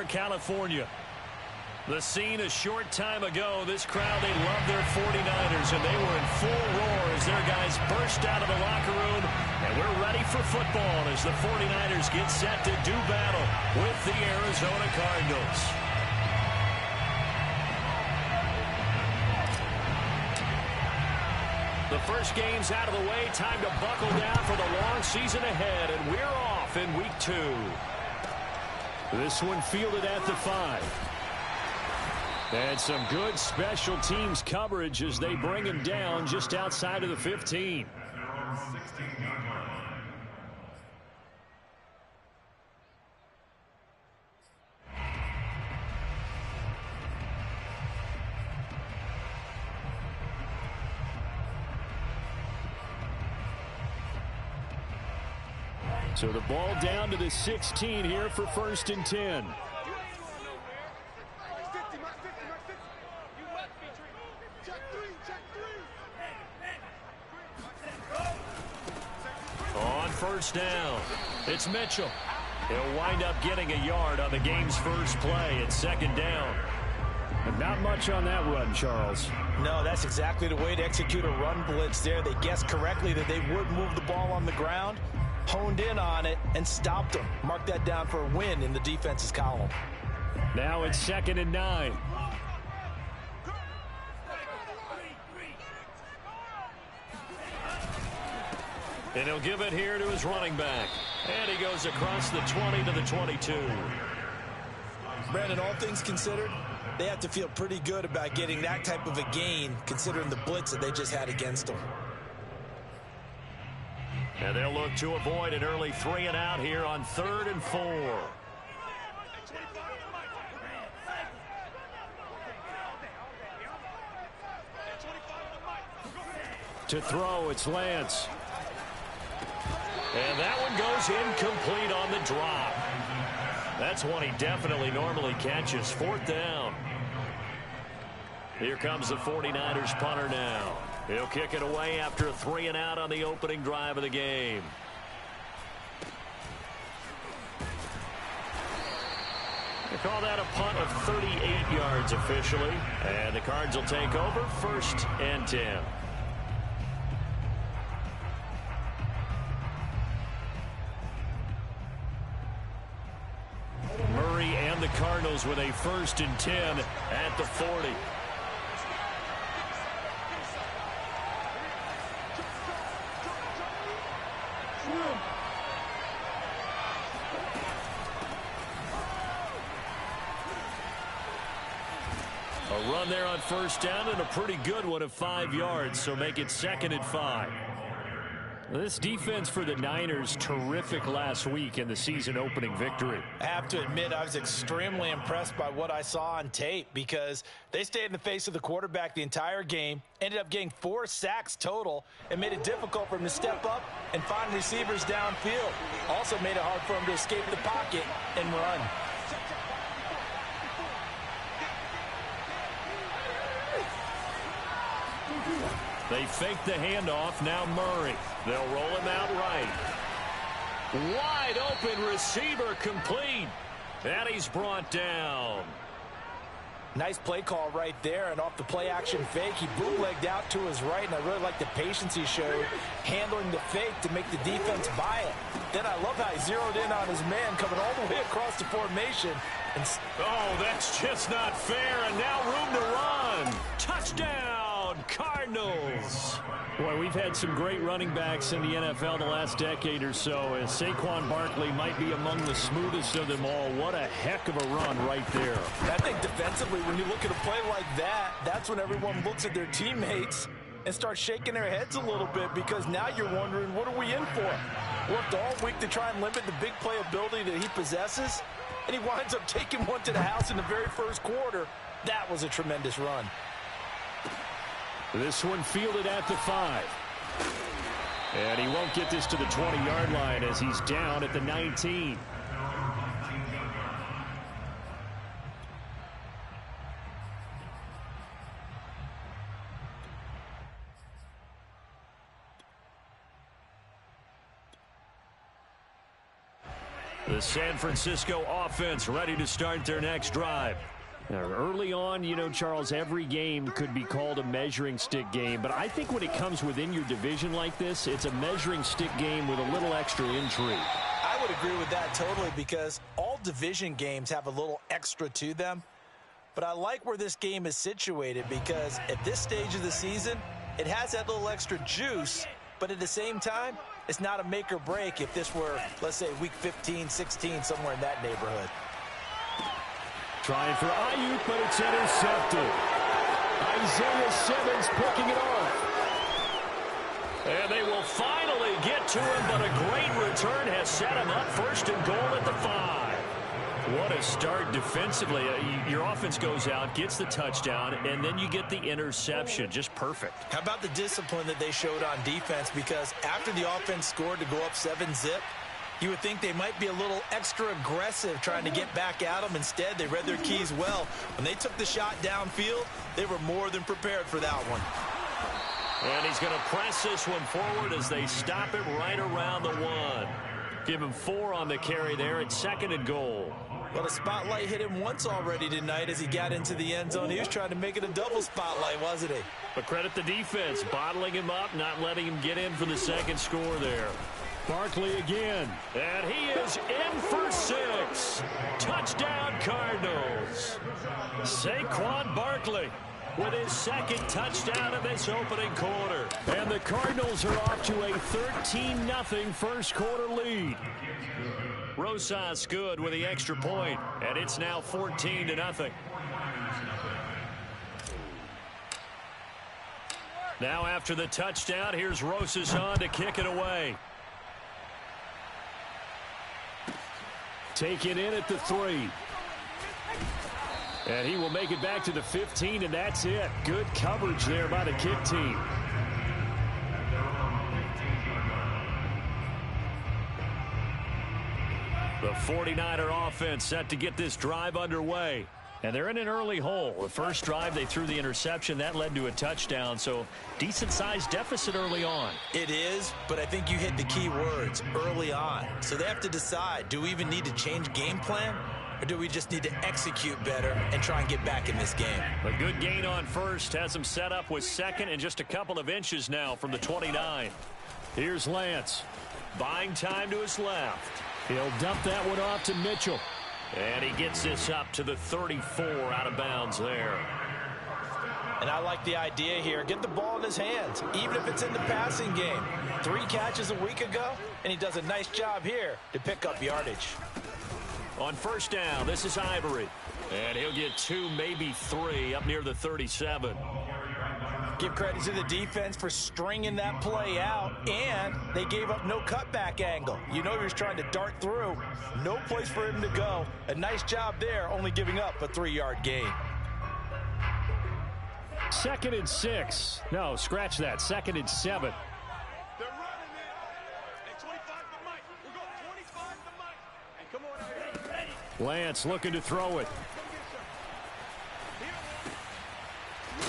California. The scene a short time ago, this crowd, they love their 49ers, and they were in full roar as their guys burst out of the locker room. And we're ready for football as the 49ers get set to do battle with the Arizona Cardinals. The first game's out of the way. Time to buckle down for the long season ahead, and we're off in week 2. This one fielded at the 5. And some good special teams coverage as they bring him down just outside of the 15. So the ball down to the 16 here for 1st and 10. On 1st down, it's Mitchell. He'll wind up getting a yard on the game's first play at 2nd down. And not much on that run, Charles. No, that's exactly the way to execute a run blitz there. They guessed correctly that they would move the ball on the ground, honed in on it, and stopped them. Mark that down for a win in the defense's column. Now it's 2nd and 9. And he'll give it here to his running back. And he goes across the 20 to the 22. Brandon, all things considered, they have to feel pretty good about getting that type of a gain, considering the blitz that they just had against them. And they'll look to avoid an early 3 and out here on 3rd and 4. To throw, it's Lance. And that one goes incomplete on the drop. That's one he definitely normally catches. 4th down. Here comes the 49ers punter now. He'll kick it away after a 3 and out on the opening drive of the game. They call that a punt of 38 yards officially. And the Cards will take over 1st and 10. Murray and the Cardinals with a 1st and 10 at the 40. A run there on 1st down and a pretty good one of 5 yards, so make it 2nd and 5. This defense for the Niners, terrific last week in the season-opening victory. I have to admit, I was extremely impressed by what I saw on tape because they stayed in the face of the quarterback the entire game, ended up getting 4 sacks total, and made it difficult for him to step up and find receivers downfield. Also made it hard for him to escape the pocket and run. They fake the handoff. Now Murray. They'll roll him out right. Wide open receiver complete. And he's brought down. Nice play call right there, and off the play action fake, he bootlegged out to his right, and I really like the patience he showed handling the fake to make the defense buy it. Then I love how he zeroed in on his man coming all the way across the formation. And oh, that's just not fair, and now room to run. Touchdown, Cardinals. Boy, we've had some great running backs in the NFL the last decade or so, and Saquon Barkley might be among the smoothest of them all. What a heck of a run right there. I think defensively, when you look at a play like that, that's when everyone looks at their teammates and starts shaking their heads a little bit, because now you're wondering, what are we in for? Worked all week to try and limit the big play ability that he possesses, and he winds up taking one to the house in the very first quarter. That was a tremendous run. This one fielded at the 5. And he won't get this to the 20-yard line as he's down at the 19. The San Francisco offense ready to start their next drive. Now, early on, you know, Charles, every game could be called a measuring stick game, but I think when it comes within your division like this, it's a measuring stick game with a little extra intrigue. I would agree with that totally, because all division games have a little extra to them. But I like where this game is situated, because at this stage of the season, it has that little extra juice, but at the same time, it's not a make or break if this were, let's say, week 15, 16, somewhere in that neighborhood. Trying for Ayuk, but it's intercepted. Isaiah Simmons picking it off. And they will finally get to him, but a great return has set him up first and goal at the 5. What a start defensively. Your offense goes out, gets the touchdown, and then you get the interception. Just perfect. How about the discipline that they showed on defense? Because after the offense scored to go up 7-zip, you would think they might be a little extra aggressive trying to get back at them. Instead, they read their keys well. When they took the shot downfield, they were more than prepared for that one. And he's going to press this one forward as they stop it right around the 1. Give him 4 on the carry there at 2nd and goal. Well, the spotlight hit him once already tonight as he got into the end zone. He was trying to make it a double spotlight, wasn't he? But credit the defense, bottling him up, not letting him get in for the second score there. Barkley again, and he is in for 6. Touchdown, Cardinals. Saquon Barkley with his second touchdown of this opening quarter. And the Cardinals are off to a 13-0 first quarter lead. Rosas good with the extra point, and it's now 14-0. Now after the touchdown, here's Rosas on to kick it away. Take it in at the 3. And he will make it back to the 15, and that's it. Good coverage there by the kick team. The 49er offense set to get this drive underway. And they're in an early hole. The first drive, they threw the interception. That led to a touchdown, so decent-sized deficit early on. It is, but I think you hit the key words, early on. So they have to decide, do we even need to change game plan, or do we just need to execute better and try and get back in this game? A good gain on first has him set up with 2nd and just a couple of inches now from the 29. Here's Lance. Buying time to his left. He'll dump that one off to Mitchell. And he gets this up to the 34 out of bounds there. And I like the idea here. Get the ball in his hands, even if it's in the passing game. 3 catches a week ago, and he does a nice job here to pick up yardage. On first down, this is Ivory. And he'll get 2, maybe 3 up near the 37. Give credit to the defense for stringing that play out, and they gave up no cutback angle. You know he was trying to dart through. No place for him to go. A nice job there, only giving up a 3-yard gain. 2nd and 6. No, scratch that. 2nd and 7. They're running it. Hey, 25 to Mike. We're going 25 to Mike. Hey, come on out here. Lance looking to throw it.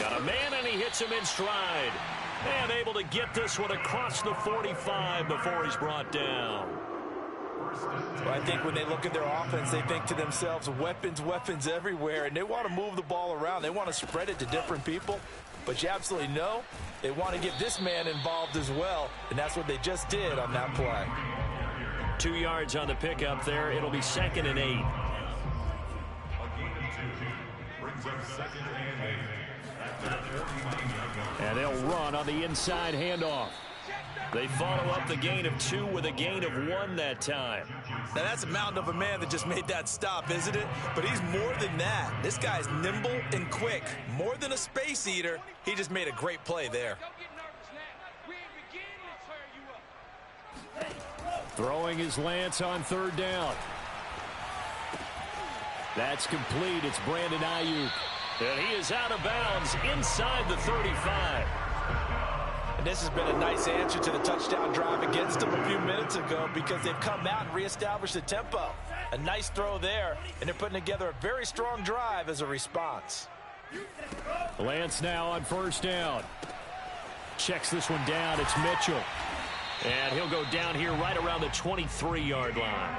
Got a man, and he hits him in stride. And able to get this one across the 45 before he's brought down. Well, I think when they look at their offense, they think to themselves, weapons, weapons everywhere. And they want to move the ball around. They want to spread it to different people. But you absolutely know they want to get this man involved as well. And that's what they just did on that play. 2 yards on the pickup there. It'll be 2nd and 8. A gain of 2 brings up 2nd and 8. And they'll run on the inside handoff. They follow up the gain of 2 with a gain of 1 that time. Now that's a mountain of a man that just made that stop, isn't it? But he's more than that. This guy's nimble and quick. More than a space eater, he just made a great play there. Throwing his Lance on 3rd down. That's complete. It's Brandon Ayuk. And he is out of bounds inside the 35. And this has been a nice answer to the touchdown drive against them a few minutes ago, because they've come out and reestablished the tempo. A nice throw there, and they're putting together a very strong drive as a response. Lance now on 1st down. Checks this one down. It's Mitchell. And he'll go down here right around the 23-yard line.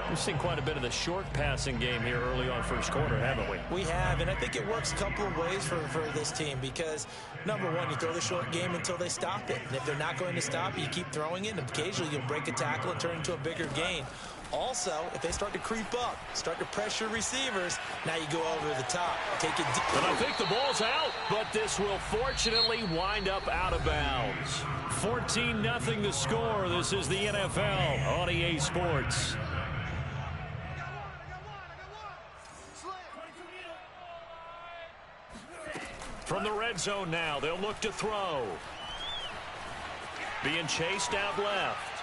We've seen quite a bit of the short passing game here early on first quarter, haven't we? We have, and I think it works a couple of ways for this team because, number one, you throw the short game until they stop it. And if they're not going to stop it, you keep throwing it, and occasionally you'll break a tackle and turn it into a bigger gain. Also, if they start to creep up, start to pressure receivers, now you go over the top. Take it deep. And I think the ball's out, but this will fortunately wind up out of bounds. 14-0 the score. This is the NFL on EA Sports. From the red zone now, they'll look to throw. Being chased out left.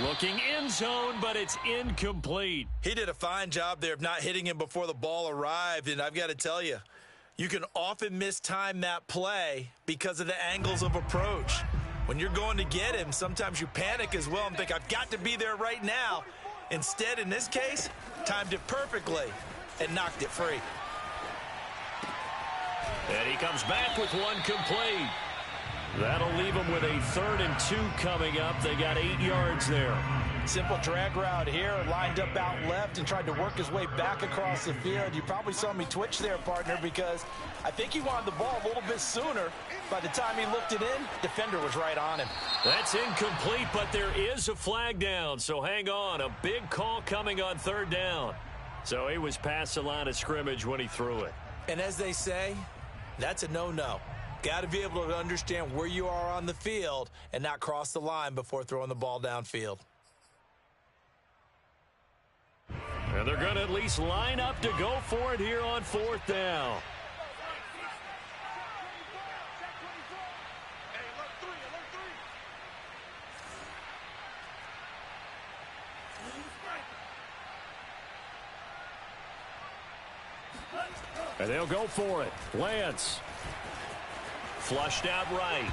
Looking in zone, but it's incomplete. He did a fine job there of not hitting him before the ball arrived, and I've got to tell you, you can often mistime that play because of the angles of approach. When you're going to get him, sometimes you panic as well and think, I've got to be there right now. Instead, in this case, timed it perfectly and knocked it free. And he comes back with one complete. That'll leave them with a 3rd and 2 coming up. They got 8 yards there. Simple drag route here, lined up out left and tried to work his way back across the field. You probably saw me twitch there, partner, because I think he wanted the ball a little bit sooner. By the time he looked it in, defender was right on him. That's incomplete, but there is a flag down, so hang on. A big call coming on 3rd down. So he was past the line of scrimmage when he threw it. And as they say, that's a no-no. Got to be able to understand where you are on the field and not cross the line before throwing the ball downfield. And they're going to at least line up to go for it here on 4th down. And they'll go for it. Lance. Flushed out right.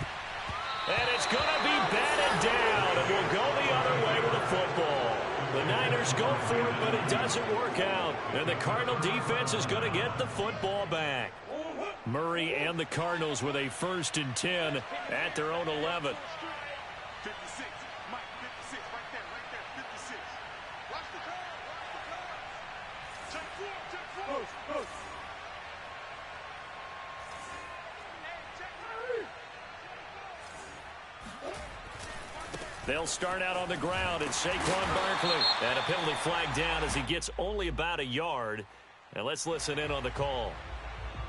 And it's going to be batted down. And will go the other way with the football. The Niners go for it, but it doesn't work out. And the Cardinal defense is going to get the football back. Murray and the Cardinals with a 1st and 10 at their own 11. 56. Mike, 56. Right there. 56. Watch the call. Check 4. They'll start out on the ground, and Saquon Barkley. And a penalty flag down as he gets only about a yard. And let's listen in on the call.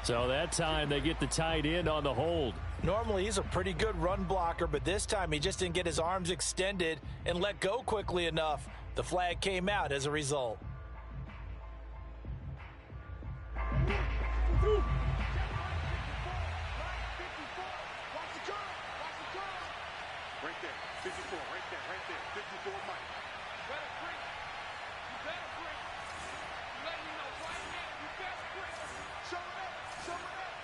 So that time they get the tight end on the hold. Normally he's a pretty good run blocker, but this time he just didn't get his arms extended and let go quickly enough. The flag came out as a result. Right there. 54. Right there. 54, Mike. You better break. You better break. You letting me know right now. You better break. Show it up. Show it up.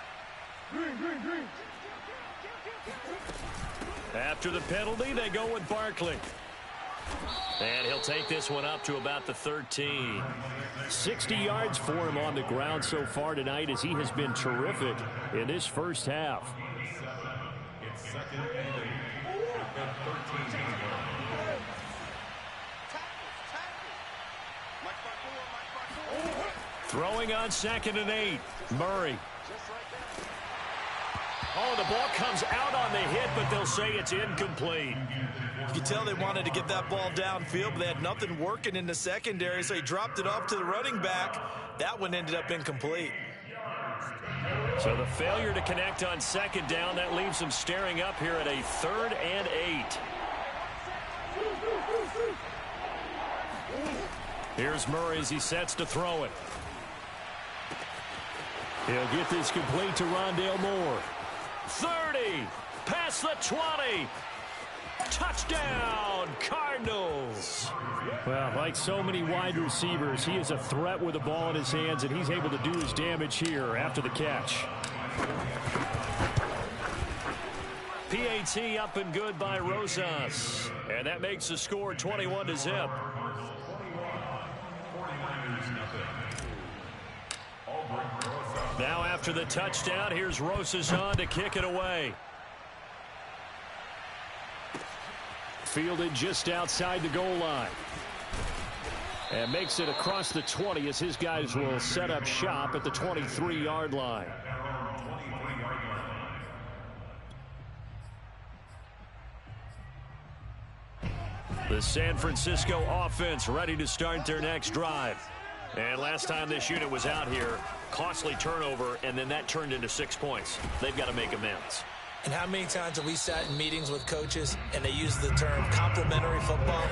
Green. After the penalty, they go with Barkley. And he'll take this one up to about the 13. 60 yards for him on the ground so far tonight as he has been terrific in this first half. It's 2nd and 8. Throwing on 2nd and 8. Murray. Oh, the ball comes out on the hit, but they'll say it's incomplete. You can tell they wanted to get that ball downfield, but they had nothing working in the secondary, so he dropped it off to the running back. That one ended up incomplete. So the failure to connect on 2nd down, that leaves them staring up here at a 3rd and 8. Here's Murray as he sets to throw it. He'll get this complete to Rondale Moore. 30, past the 20. Touchdown, Cardinals. Well, like so many wide receivers, he is a threat with the ball in his hands, and he's able to do his damage here after the catch. PAT up and good by Rosas. And that makes the score 21-0. Now after the touchdown, here's Rosas on to kick it away. Fielded just outside the goal line. And makes it across the 20 as his guys will set up shop at the 23-yard line. The San Francisco offense ready to start their next drive. And last time this unit was out here, costly turnover, and then that turned into 6 points. They've got to make amends. And how many times have we sat in meetings with coaches and they use the term complementary football?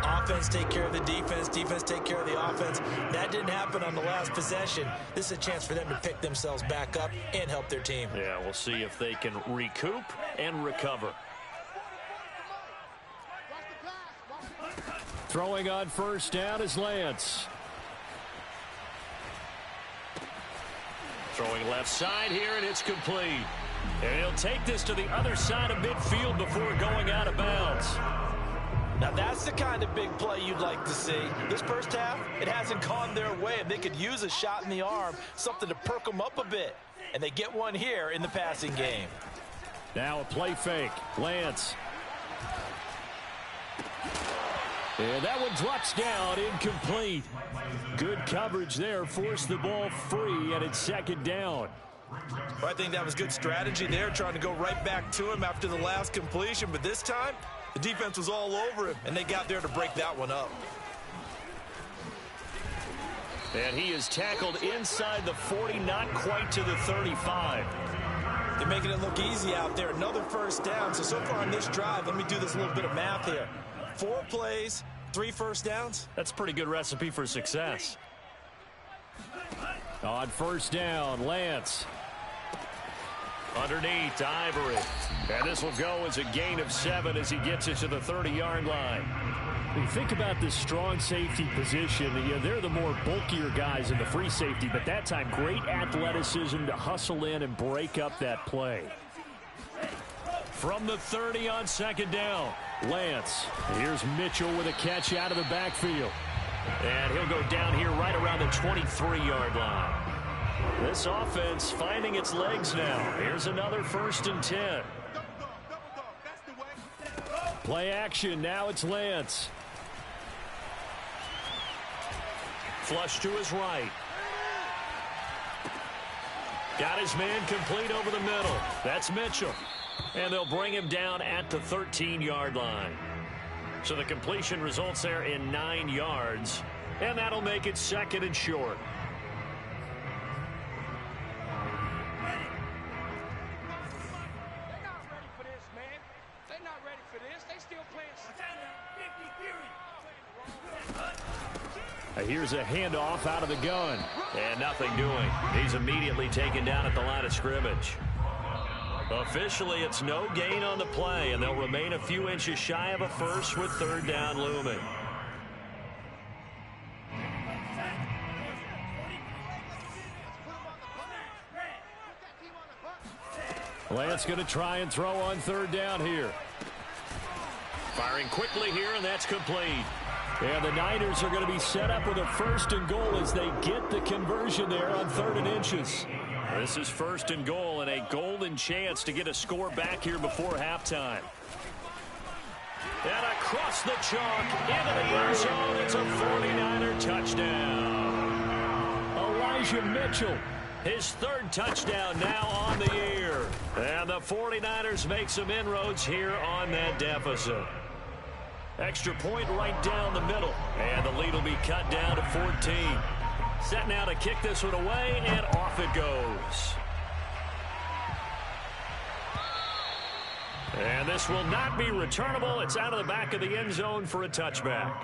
Offense take care of the defense, defense take care of the offense. That didn't happen on the last possession. This is a chance for them to pick themselves back up and help their team. Yeah, we'll see if they can recoup and recover. Throwing on first down is Lance. Throwing left side here, and it's complete. And he'll take this to the other side of midfield before going out of bounds. Now that's the kind of big play you'd like to see. This first half, it hasn't gone their way, and they could use a shot in the arm, something to perk them up a bit. And they get one here in the passing game. Now a play fake. Lance. And that one drops down, incomplete. Good coverage there, forced the ball free, and it's second down. I think that was good strategy there, trying to go right back to him after the last completion. But this time, the defense was all over him, and they got there to break that one up. And he is tackled inside the 40, not quite to the 35. They're making it look easy out there. Another first down. So far on this drive, let me do this little bit of math here. 4 plays, 3 first downs. That's a pretty good recipe for success. On first down, Lance. Underneath to Ivory. And this will go as a gain of 7 as he gets it to the 30-yard line. When you think about this strong safety position, they're the more bulkier guys in the free safety, but that time great athleticism to hustle in and break up that play. From the 30 on second down, Lance. Here's Mitchell with a catch out of the backfield. And he'll go down here right around the 23-yard line. This offense finding its legs now. Here's another 1st and 10. Play action. Now it's Lance. Flush to his right. Got his man complete over the middle. That's Mitchell. And they'll bring him down at the 13-yard line. So the completion results there in 9 yards. And that'll make it 2nd and short. Here's a handoff out of the gun. And nothing doing. He's immediately taken down at the line of scrimmage. Officially, it's no gain on the play, and they'll remain a few inches shy of a first with 3rd down looming. Lance going to try and throw on 3rd down here. Firing quickly here, and that's complete. And the Niners are going to be set up with a 1st and goal as they get the conversion there on 3rd and inches. This is 1st and goal and a golden chance to get a score back here before halftime. And across the chalk into the end zone. It's a 49er touchdown. Elijah Mitchell, his 3rd touchdown now on the year. And the 49ers make some inroads here on that deficit. Extra point right down the middle. And the lead will be cut down to 14. Set now to kick this one away, and off it goes. And this will not be returnable. It's out of the back of the end zone for a touchback.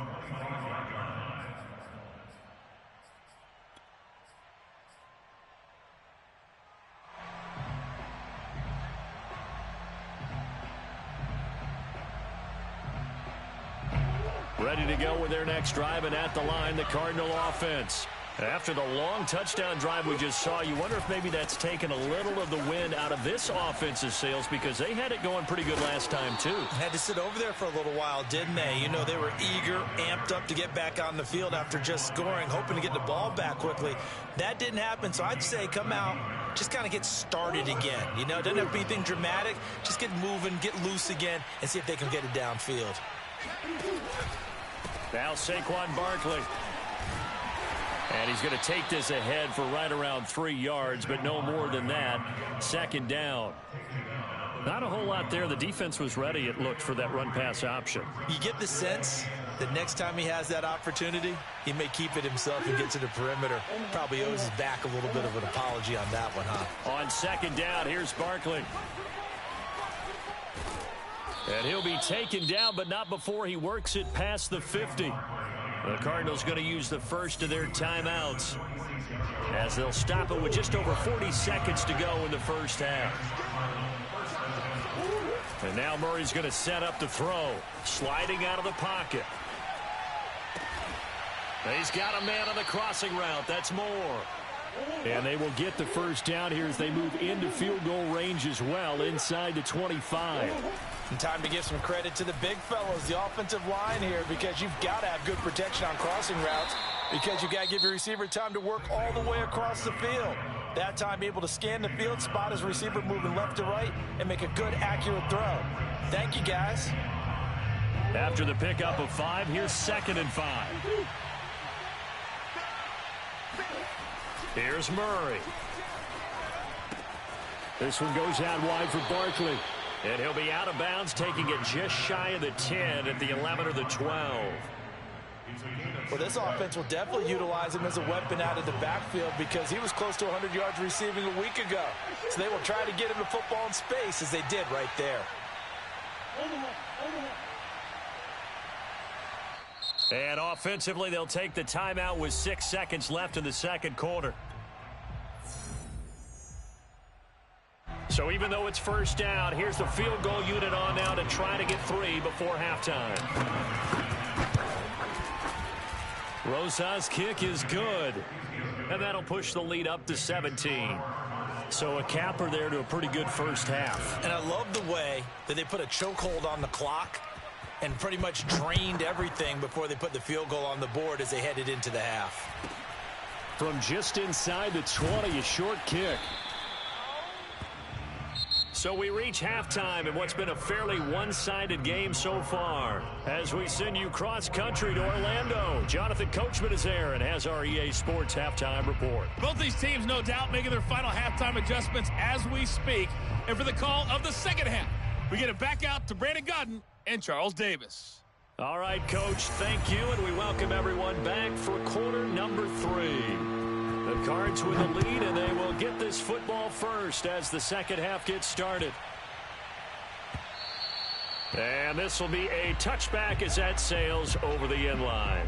Ready to go with their next drive, and at the line, the Cardinal offense. After the long touchdown drive we just saw, you wonder if maybe that's taken a little of the wind out of this offense's sails, because they had it going pretty good last time, too. Had to sit over there for a little while, didn't they? You know, they were eager, amped up to get back on the field after just scoring, hoping to get the ball back quickly. That didn't happen, so I'd say come out, just kind of get started again. You know, it doesn't have to be anything dramatic. Just get moving, get loose again, and see if they can get it downfield. Now Saquon Barkley. And he's going to take this ahead for right around 3 yards, but no more than that. Second down. Not a whole lot there. The defense was ready, it looked, for that run-pass option. You get the sense that next time he has that opportunity, he may keep it himself and get to the perimeter. Probably owes his back a little bit of an apology on that one, huh? On second down, here's Barkley. And he'll be taken down, but not before he works it past the 50. The Cardinals going to use the first of their timeouts as they'll stop it with just over 40 seconds to go in the first half. And now Murray's going to set up the throw, sliding out of the pocket. He's got a man on the crossing route. That's Moore. And they will get the first down here as they move into field goal range as well, inside the 25. And time to give some credit to the big fellows, the offensive line here, because you've got to have good protection on crossing routes, because you've got to give your receiver time to work all the way across the field. That time, be able to scan the field, spot his receiver moving left to right, and make a good, accurate throw. Thank you, guys. After the pickup of 5, here's 2nd and 5. Here's Murray. This one goes out wide for Barkley. And he'll be out of bounds, taking it just shy of the 10 at the 11 or the 12. Well, this offense will definitely utilize him as a weapon out of the backfield because he was close to 100 yards receiving a week ago. So they will try to get him the football in space as they did right there. And offensively, they'll take the timeout with 6 seconds left in the second quarter. So even though it's first down, here's the field goal unit on now to try to get 3 before halftime. Rosa's kick is good. And that'll push the lead up to 17. So a capper there to a pretty good first half. And I love the way that they put a chokehold on the clock and pretty much drained everything before they put the field goal on the board as they headed into the half. From just inside the 20, a short kick. So we reach halftime in what's been a fairly one-sided game so far. As we send you cross-country to Orlando, Jonathan Coachman is there and has our EA Sports halftime report. Both these teams, no doubt, making their final halftime adjustments as we speak. And for the call of the second half, we get it back out to Brandon Godden and Charles Davis. All right, Coach, thank you, and we welcome everyone back for quarter number 3. The Cards with the lead, and they will get this football first as the second half gets started. And this will be a touchback as that sails over the end line.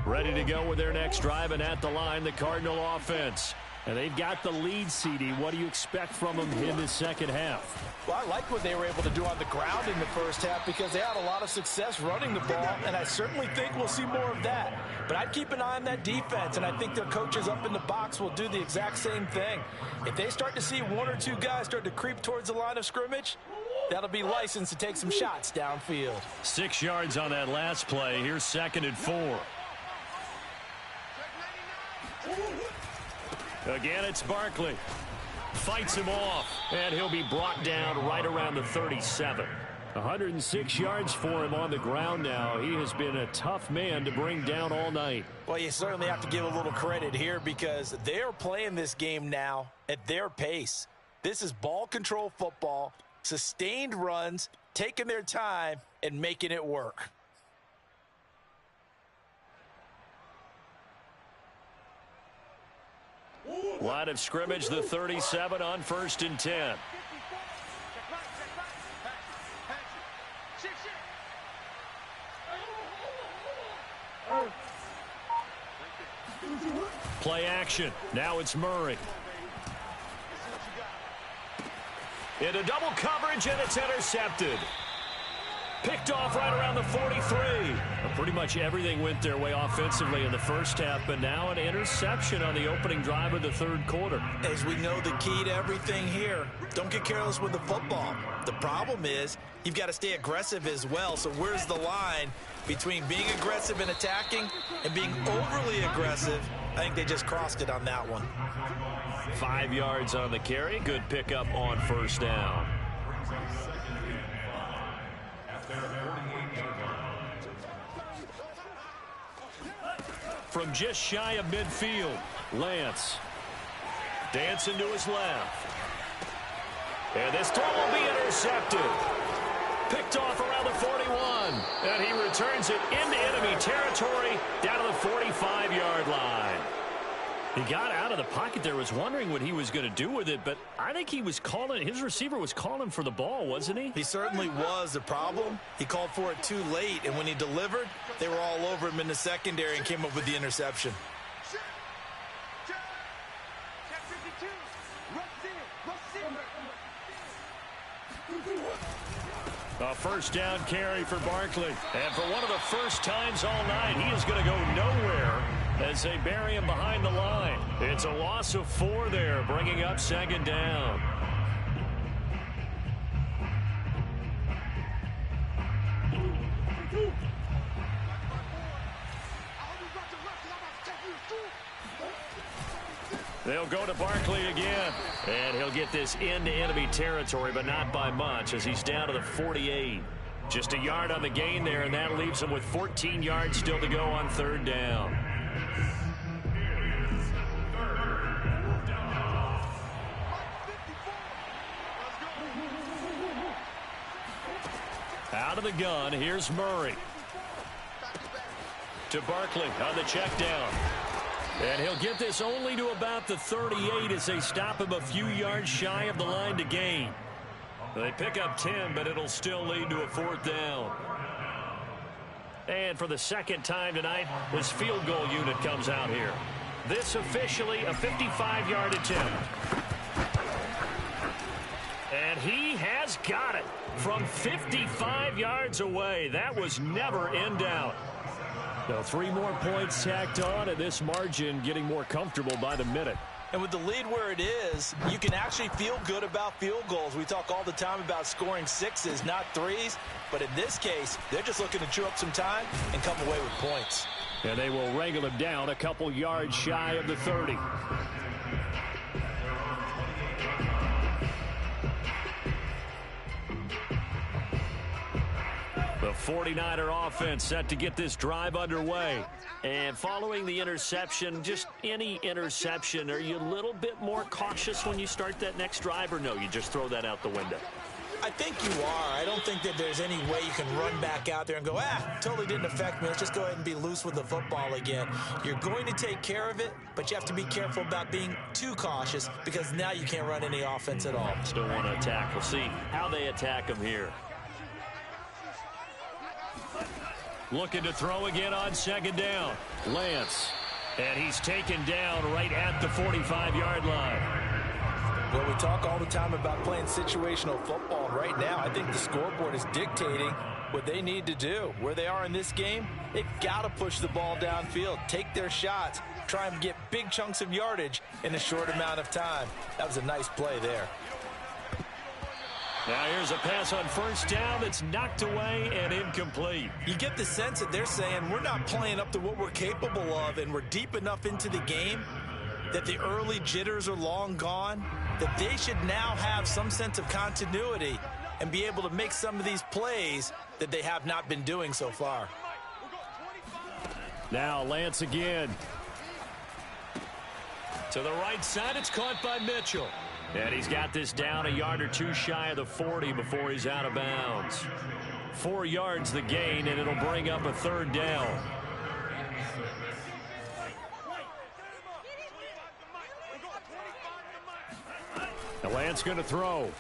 Ready to go with their next drive, and at the line, the Cardinal offense. And they've got the lead, CD. What do you expect from them in the second half? Well, I like what they were able to do on the ground in the first half because they had a lot of success running the ball, and I certainly think we'll see more of that. But I'd keep an eye on that defense, and I think their coaches up in the box will do the exact same thing. If they start to see 1 or 2 guys start to creep towards the line of scrimmage, that'll be licensed to take some shots downfield. 6 yards on that last play. Here's 2nd and 4. Again, it's Barkley. Fights him off, and he'll be brought down right around the 37. 106 yards for him on the ground now. He has been a tough man to bring down all night. Well, you certainly have to give a little credit here because they're playing this game now at their pace. This is ball control football, sustained runs, taking their time, and making it work. Line of scrimmage, the 37 on 1st and 10. Play action. Now it's Murray. Into double coverage, and it's intercepted. Picked off right around the 43. Well, pretty much everything went their way offensively in the first half, but now an interception on the opening drive of the third quarter. As we know, the key to everything here, don't get careless with the football. The problem is you've got to stay aggressive as well. So where's the line between being aggressive and attacking and being overly aggressive? I think they just crossed it on that one. 5 yards on the carry. Good pickup on first down. at their 48-yard line. From just shy of midfield, Lance dancing to his left. And this throw will be intercepted. Picked off around the 41. And he returns it into enemy territory down to the 45-yard line. He got out of the pocket there, was wondering what he was going to do with it, but I think he was calling, his receiver was calling for the ball, wasn't he? He certainly was. The problem, he called for it too late, and when he delivered, they were all over him in the secondary and came up with the interception. A first down carry for Barkley. And for one of the first times all night, he is going to go nowhere as they bury him behind the line. It's a loss of 4 there, bringing up second down. They'll go to Barkley again. And he'll get this into enemy territory, but not by much as he's down to the 48. Just a yard on the gain there, and that leaves him with 14 yards still to go on third down. Out of the gun, here's Murray. To Barkley on the check down. And he'll get this only to about the 38 as they stop him a few yards shy of the line to gain. They pick up 10, but it'll still lead to a fourth down. And for the second time tonight, this field goal unit comes out here. This officially a 55-yard attempt. And he has got it from 55 yards away. That was never in doubt. Now 3 more points tacked on, and this margin getting more comfortable by the minute. And with the lead where it is, you can actually feel good about field goals. We talk all the time about scoring 6s, not 3s. But in this case, they're just looking to chew up some time and come away with points. And they will wrangle him down a couple yards shy of the 30. The 49er offense set to get this drive underway. And following the interception, just any interception, are you a little bit more cautious when you start that next drive, or no, you just throw that out the window? I think you are. I don't think that there's any way you can run back out there and go, totally didn't affect me. Let's just go ahead and be loose with the football again. You're going to take care of it, but you have to be careful about being too cautious because now you can't run any offense at all. Still want to attack. We'll see how they attack him here. Looking to throw again on second down. Lance. And he's taken down right at the 45-yard line. Well, we talk all the time about playing situational football. Right now, I think the scoreboard is dictating what they need to do. Where they are in this game, they've got to push the ball downfield, take their shots, try and get big chunks of yardage in a short amount of time. That was a nice play there. Now here's a pass on first down that's knocked away and incomplete. You get the sense that they're saying we're not playing up to what we're capable of, and we're deep enough into the game that the early jitters are long gone, that they should now have some sense of continuity and be able to make some of these plays that they have not been doing so far. Now Lance again. To the right side, it's caught by Mitchell. And he's got this down a yard or two shy of the 40 before he's out of bounds. 4 yards the gain, and it'll bring up a third down. Now Lance going to throw.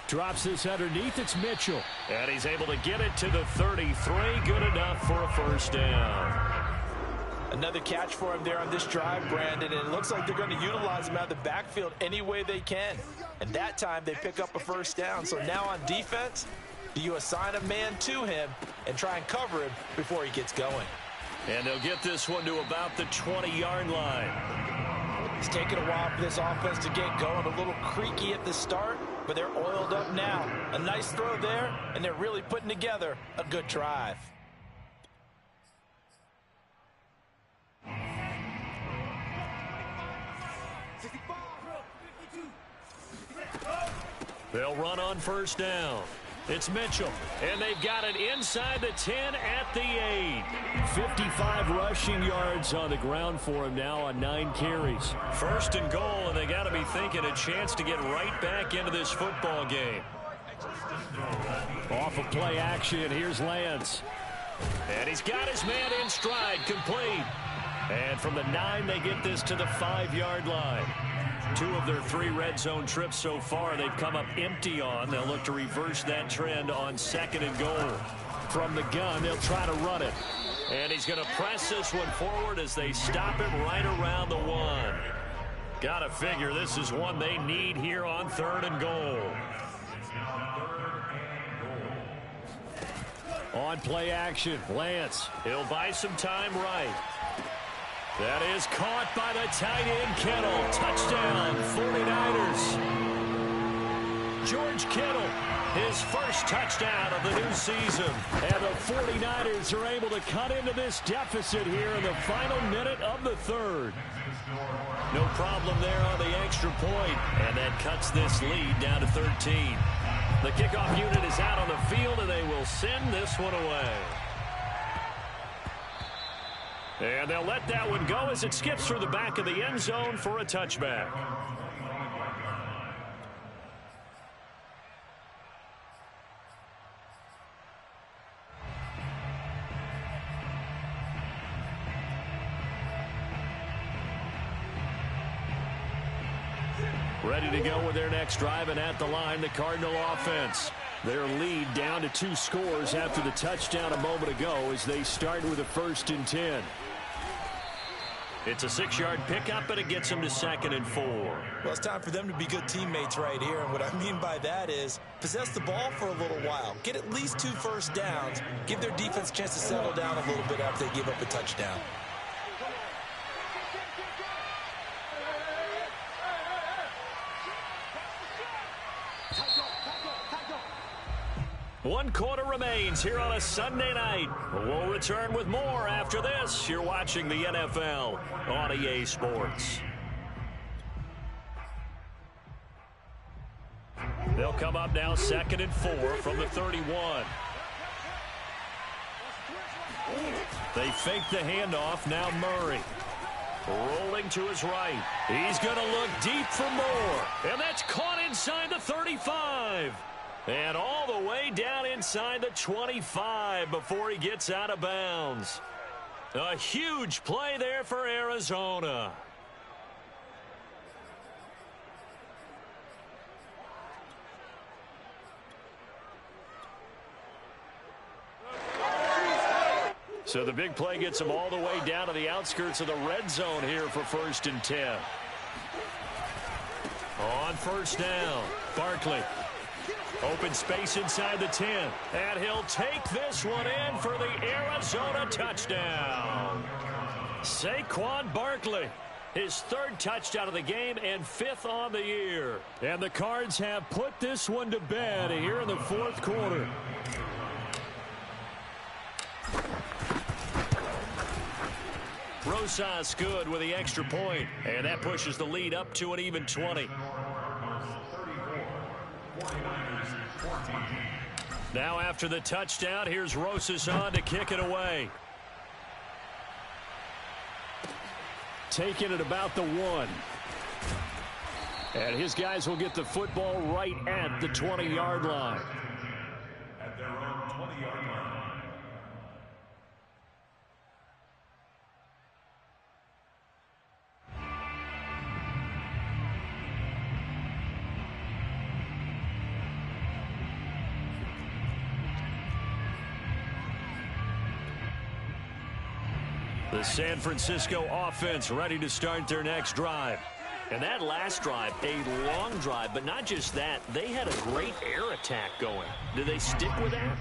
Drops this underneath. It's Mitchell. And he's able to get it to the 33. Good enough for a first down. Another catch for him there on this drive, Brandon, and it looks like they're going to utilize him out of the backfield any way they can. And that time they pick up a first down. So now on defense, do you assign a man to him and try and cover him before he gets going? And they'll get this one to about the 20-yard line. It's taken a while for this offense to get going. A little creaky at the start, but they're oiled up now. A nice throw there, and they're really putting together a good drive. They'll run on first down. It's Mitchell, and they've got it inside the 10 at the 8. 55 rushing yards on the ground for him now on 9 carries. First and goal, and they got to be thinking a chance to get right back into this football game. Off of play action, here's Lance. And he's got his man in stride, complete. And from the 9, they get this to the 5-yard line. 2 of their 3 red zone trips so far they've come up empty on. They'll look to reverse that trend on 2nd and goal. From the gun, they'll try to run it. And he's going to press this one forward as they stop him right around the 1. Got to figure this is one they need here on 3rd and goal. On play action, Lance. He'll buy some time right. That is caught by the tight end, Kittle. Touchdown, 49ers. George Kittle, his first touchdown of the new season. And the 49ers are able to cut into this deficit here in the final minute of the 3rd. No problem there on the extra point. And that cuts this lead down to 13. The kickoff unit is out on the field, and they will send this one away. And they'll let that one go as it skips through the back of the end zone for a touchback. Ready to go with their next drive, and at the line, the Cardinal offense. Their lead down to 2 scores after the touchdown a moment ago as they start with a 1st and 10. It's a 6-yard pickup, but it gets them to 2nd and 4. Well, it's time for them to be good teammates right here. And what I mean by that is possess the ball for a little while. Get at least 2 first downs. Give their defense a chance to settle down a little bit after they give up a touchdown. One quarter remains here on a Sunday night. We'll return with more after this. You're watching the NFL on EA Sports. They'll come up now 2nd and 4 from the 31. They fake the handoff. Now Murray. Rolling to his right. He's going to look deep for more. And that's caught inside the 35. And all the way down inside the 25 before he gets out of bounds. A huge play there for Arizona. So the big play gets him all the way down to the outskirts of the red zone here for 1st and 10. On 1st down, Barkley. Open space inside the 10. And he'll take this one in for the Arizona touchdown. Saquon Barkley, his 3rd touchdown of the game and 5th on the year. And the Cards have put this one to bed here in the 4th quarter. Rosas good with the extra point. And that pushes the lead up to an even 20. Now after the touchdown, here's Rosas on to kick it away. Taking it about the 1. And his guys will get the football right at the 20-yard line. At their own 20-yard line. The San Francisco offense ready to start their next drive. And that last drive, a long drive, but not just that. They had a great air attack going. Do they stick with that?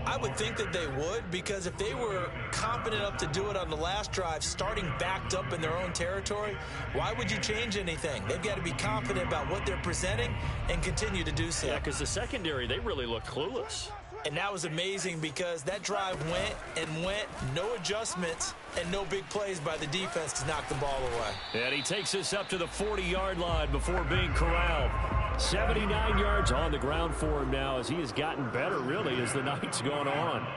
I would think that they would, because if they were confident enough to do it on the last drive, starting backed up in their own territory, why would you change anything? They've got to be confident about what they're presenting and continue to do so. Yeah, because the secondary, they really looked clueless. And that was amazing because that drive went and went, no adjustments, and no big plays by the defense to knock the ball away. And he takes this up to the 40-yard line before being corralled. 79 yards on the ground for him now as he has gotten better, really, as the night's gone on.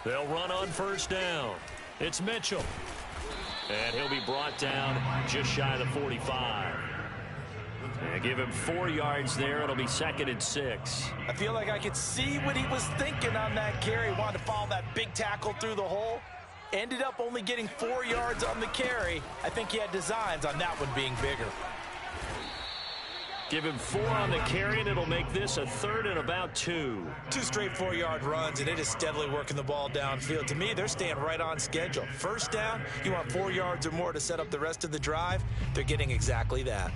They'll run on first down. It's Mitchell. And he'll be brought down just shy of the 45. And give him 4 yards there. It'll be 2nd and 6. I feel like I could see what he was thinking on that carry. Wanted to follow that big tackle through the hole. Ended up only getting 4 yards on the carry. I think he had designs on that one being bigger. Give him 4 on the carry, and it'll make this a 3rd and about 2. 2 straight 4-yard runs, and it is steadily working the ball downfield. To me, they're staying right on schedule. First down, you want 4 yards or more to set up the rest of the drive. They're getting exactly that.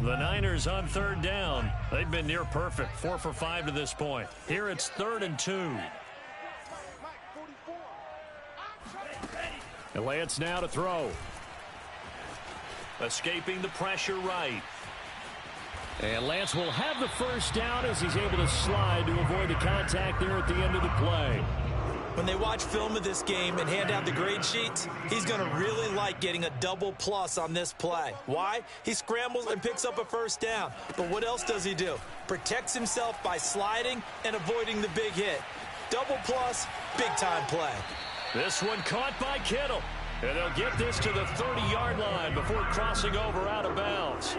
The Niners on 3rd down. They've been near perfect, 4 for 5 to this point. Here it's 3rd and 2. And Lance now to throw. Escaping the pressure right. And Lance will have the first down as he's able to slide to avoid the contact there at the end of the play. When they watch film of this game and hand out the grade sheets, he's going to really like getting a double plus on this play. Why? He scrambles and picks up a first down. But what else does he do? Protects himself by sliding and avoiding the big hit. Double plus, big-time play. This one caught by Kittle. And they'll get this to the 30-yard line before crossing over out of bounds.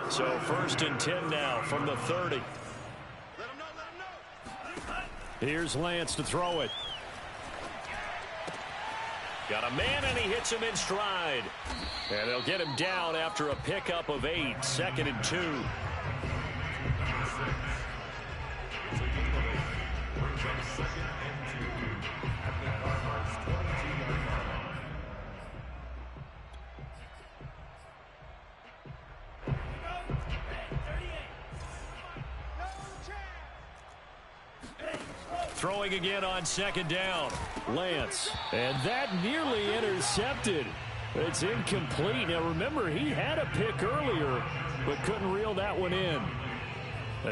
So 1st and 10 now from the 30. Here's Lance to throw it. Got a man, and he hits him in stride. And they'll get him down after a pickup of 8. 2nd and 2. Throwing again on 2nd down. Lance. And that nearly intercepted. It's incomplete. Now remember, he had a pick earlier, but couldn't reel that one in.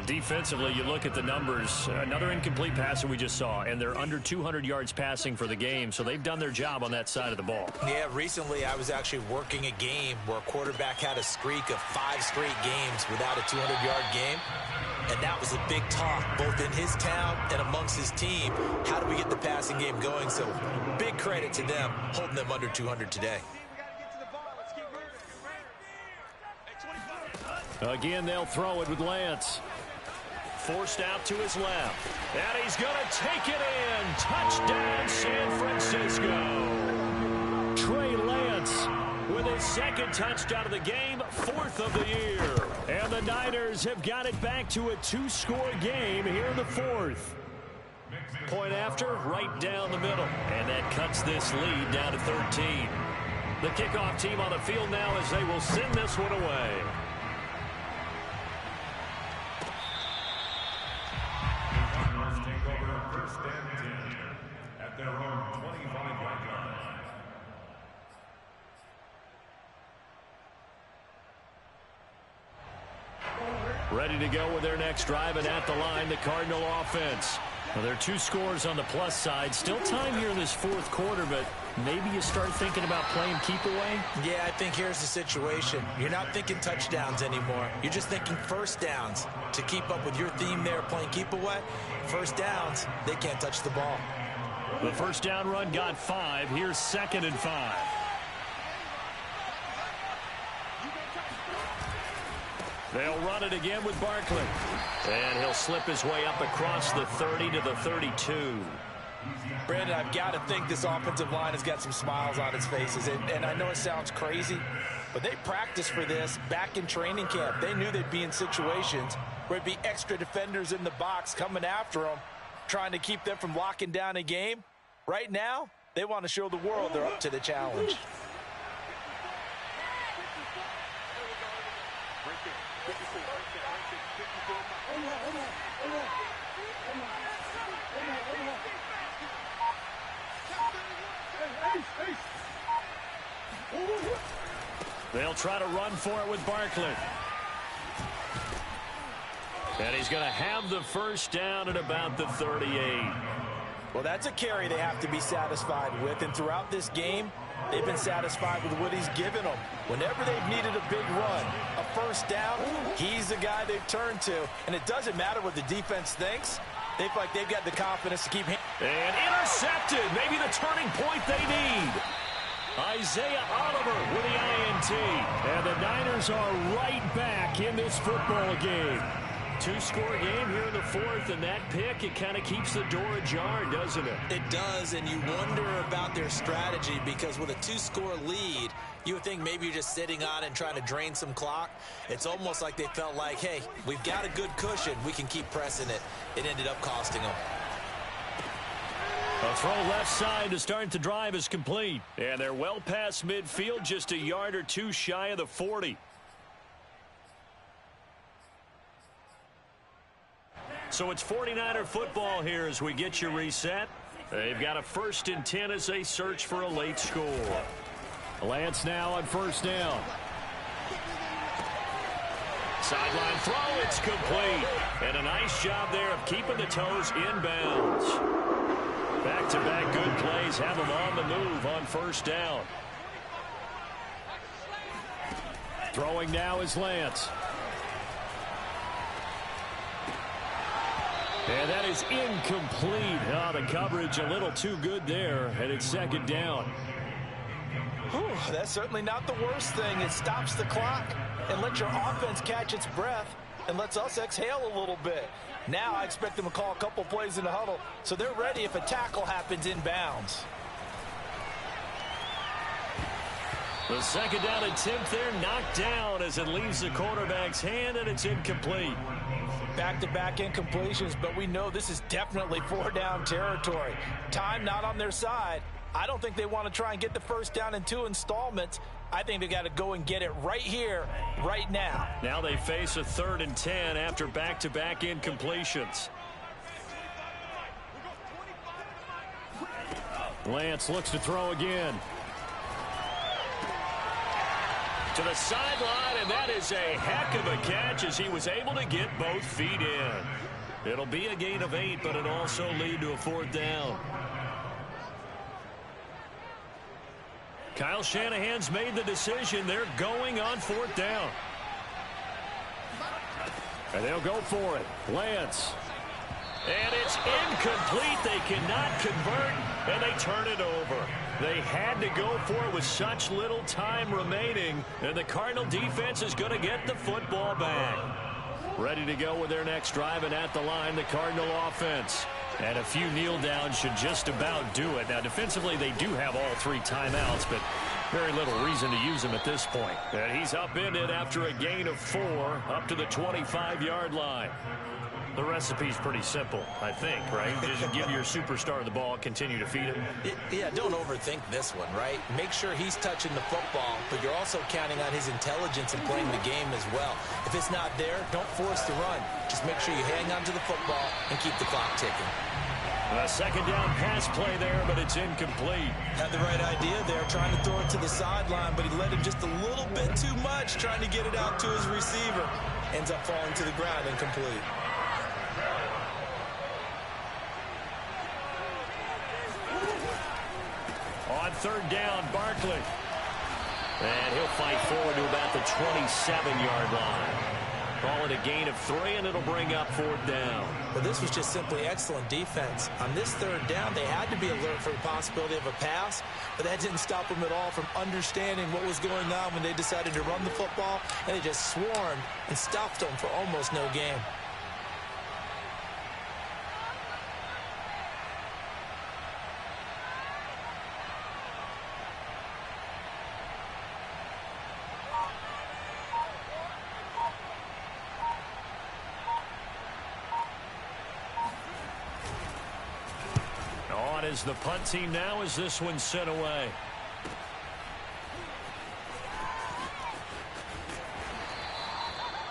Defensively, you look at the numbers. Another incomplete pass that we just saw, and they're under 200 yards passing for the game, so they've done their job on that side of the ball. Yeah, recently I was actually working a game where a quarterback had a streak of 5 straight games without a 200-yard game. And that was a big talk, both in his town and amongst his team. How do we get the passing game going? So big credit to them, holding them under 200 today. Again, they'll throw it with Lance. Forced out to his left. And he's going to take it in. Touchdown, San Francisco. Trey Lance with his 2nd touchdown of the game, 4th of the year. And the Niners have got it back to a 2-score game here in the 4th. Point after, right down the middle. And that cuts this lead down to 13. The kickoff team on the field now as they will send this one away. Take over 1st and 10 at their own 25-yard line. Ready to go with their next drive, and at the line, the Cardinal offense. Well, there are 2 scores on the plus side. Still time here in this 4th quarter, but maybe you start thinking about playing keep away? Yeah, I think here's the situation. You're not thinking touchdowns anymore. You're just thinking first downs. To keep up with your theme there, playing keep away, first downs, they can't touch the ball. The first down run got 5. Here's 2nd and 5. They'll run it again with Barkley. And he'll slip his way up across the 30 to the 32. Brandon, I've got to think this offensive line has got some smiles on its faces. And I know it sounds crazy, but they practiced for this back in training camp. They knew they'd be in situations where it'd be extra defenders in the box coming after them, trying to keep them from locking down a game. Right now, they want to show the world they're up to the challenge. They'll try to run for it with Barkley. And he's going to have the first down at about the 38. Well, that's a carry they have to be satisfied with. And throughout this game, They've been satisfied with what he's given them. Whenever they've needed a big run, a first down, he's the guy they've turned to. And it doesn't matter what the defense thinks. They feel like they've got the confidence to keep... And intercepted. Maybe the turning point they need. Isaiah Oliver with the INT. And the Niners are right back in this football game. Two-score game here in the fourth, and that pick, it kind of keeps the door ajar, doesn't it? It does, and you wonder about their strategy because with a two-score lead, you would think maybe you're just sitting on it and trying to drain some clock. It's almost like they felt like, hey, we've got a good cushion. We can keep pressing it. It ended up costing them. A throw left side to start the drive is complete. And they're well past midfield, just a yard or two shy of the 40. So it's 49er football here as we get you reset. They've got a 1st and 10 as they search for a late score. Lance now on first down. Sideline throw, it's complete. And a nice job there of keeping the toes inbounds. Back-to-back good plays have them on the move on first down. Throwing now is Lance. And that is incomplete. Oh, the coverage a little too good there, and it's second down. Whew, that's certainly not the worst thing. It stops the clock and lets your offense catch its breath and lets us exhale a little bit. Now I expect them to call a couple plays in the huddle, so they're ready if a tackle happens inbounds. The second down attempt there knocked down as it leaves the quarterback's hand, and it's incomplete. Back-to-back incompletions, but we know this is definitely 4-down territory. Time not on their side. I don't think they want to try and get the first down in 2 installments. I think they got to go and get it right here, right now. Now they face a 3rd and 10 after back-to-back incompletions. Lance looks to throw again. To the sideline, and that is a heck of a catch as he was able to get both feet in. It'll be a gain of 8, but it'll also lead to a 4th down. Kyle Shanahan's made the decision. They're going on 4th down. And they'll go for it. Lance. And it's incomplete. They cannot convert, and they turn it over. They had to go for it with such little time remaining, and the Cardinal defense is going to get the football back. Ready to go with their next drive, and at the line, the Cardinal offense. And a few kneel downs should just about do it. Now, defensively, they do have all 3 timeouts, but very little reason to use them at this point. And he's upended after a gain of 4 up to the 25-yard line. The recipe's pretty simple, I think, right? Just give your superstar the ball, continue to feed him. Yeah, don't overthink this one, right? Make sure he's touching the football, but you're also counting on his intelligence in playing the game as well. If it's not there, don't force the run. Just make sure you hang on to the football and keep the clock ticking. A second down pass play there, but it's incomplete. Had the right idea there, trying to throw it to the sideline, but he let him just a little bit too much, trying to get it out to his receiver. Ends up falling to the ground incomplete. On 3rd down, Barkley. And he'll fight forward to about the 27-yard line. Call it a gain of 3, and it'll bring up 4th down. Well, this was just simply excellent defense. On this 3rd down, they had to be alert for the possibility of a pass, but that didn't stop them at all from understanding what was going on when they decided to run the football, and they just swarmed and stuffed them for almost no gain. Is the punt team now as this one's sent away.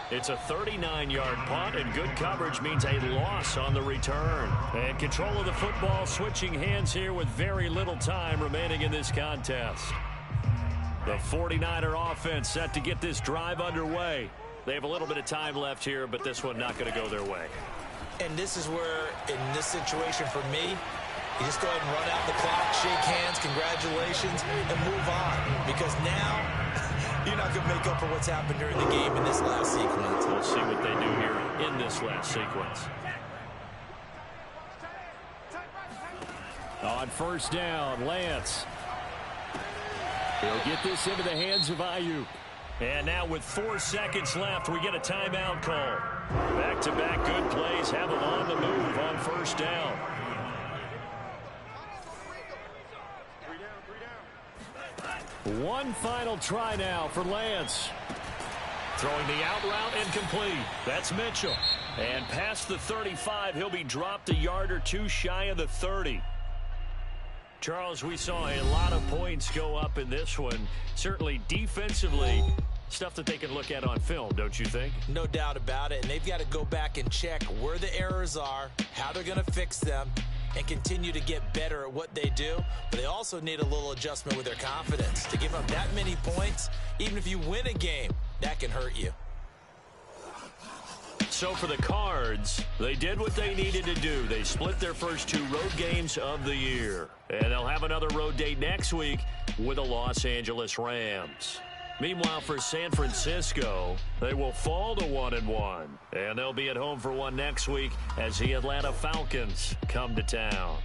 It's a 39-yard punt, and good coverage means a loss on the return. And control of the football switching hands here with very little time remaining in this contest. The 49er offense set to get this drive underway. They have a little bit of time left here, but this one not going to go their way. And this is where, in this situation for me, You just go ahead and run out the clock, shake hands, congratulations, and move on. Because now, you're not going to make up for what's happened during the game in this last sequence. We'll see what they do here in this last sequence. On first down, Lance. He'll get this into the hands of Ayuk. And now with 4 seconds left, we get a timeout call. Back-to-back good plays have them on the move on first down. One final try now for Lance. Throwing the out route incomplete. That's Mitchell. And past the 35, he'll be dropped a yard or two shy of the 30. Charles, we saw a lot of points go up in this one. Certainly defensively, stuff that they can look at on film, don't you think? No doubt about it. And they've got to go back and check where the errors are, how they're going to fix them, and continue to get better at what they do. But they also need a little adjustment with their confidence. To give up that many points, even if you win a game, that can hurt you. So for the Cards, they did what they needed to do. They split their first 2 road games of the year. And they'll have another road date next week with the Los Angeles Rams. Meanwhile, for San Francisco, they will fall to 1-1. And they'll be at home for one next week as the Atlanta Falcons come to town.